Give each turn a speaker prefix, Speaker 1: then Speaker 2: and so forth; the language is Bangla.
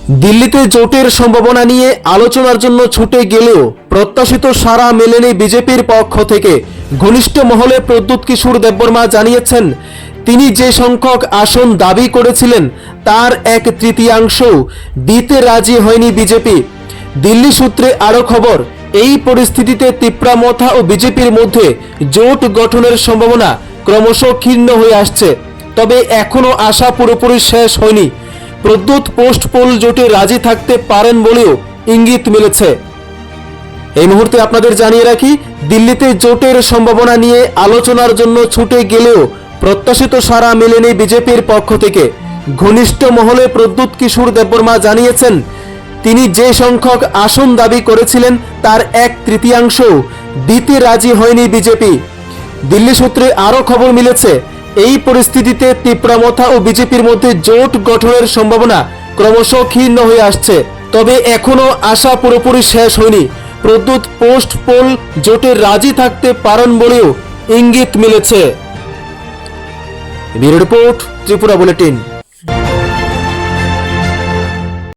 Speaker 1: দিল্লিতে জোটের সম্ভাবনা নিয়ে আলোচনার জন্য ছুটে গেলেও প্রত্যাশিত সাড়া মেলেনি বিজেপির পক্ষ থেকে। ঘনিষ্ঠ মহলে প্রদ্যুৎ কিশোর দেববর্মা জানিয়েছেন, তিনি যে সংখ্যক আসন দাবি করেছিলেন তার এক তৃতীয়াংশও দিতে রাজি হয়নি বিজেপি। দিল্লি সূত্রে আরও খবর, এই পরিস্থিতিতে তিপ্রামথা ও বিজেপির মধ্যে জোট গঠনের সম্ভাবনা ক্রমশ ক্ষীণ হয়ে আসছে। তবে এখনও আশা পুরোপুরি শেষ হয়নি। প্রদ্যুৎ পোস্ট পোল জোটে রাজি থাকতে পারেন বলেও ইঙ্গিত মিলেছে। এই মুহূর্তে আপনাদের জানিয়ে রাখি, দিল্লিতে জোটের সম্ভাবনা নিয়ে আলোচনার জন্য ছুটে গেলেও প্রত্যাশিত সাড়া মেলেনি বিজেপির পক্ষ থেকে। ঘনিষ্ঠ মহলে প্রদ্যুৎ কিশোর দেববর্মা জানিয়েছেন, তিনি যে সংখ্যক আসন দাবি করেছিলেন তার এক তৃতীয়াংশও দিতে রাজি হয়নি বিজেপি। দিল্লি সূত্রে আরও খবর মিলেছে, এই পরিস্থিতিতে তিপ্রামথা ও বিজেপির মধ্যে জোট গঠনের সম্ভাবনা ক্রমশ ক্ষীণ হয়ে আসছে। তবে এখনও আশা পুরোপুরি শেষ হয়নি। প্রদ্যুৎ পোস্ট পোল জোটে রাজি থাকতে পারেন বলেও ইঙ্গিত মিলেছে। Bureau report, Tripura bulletin.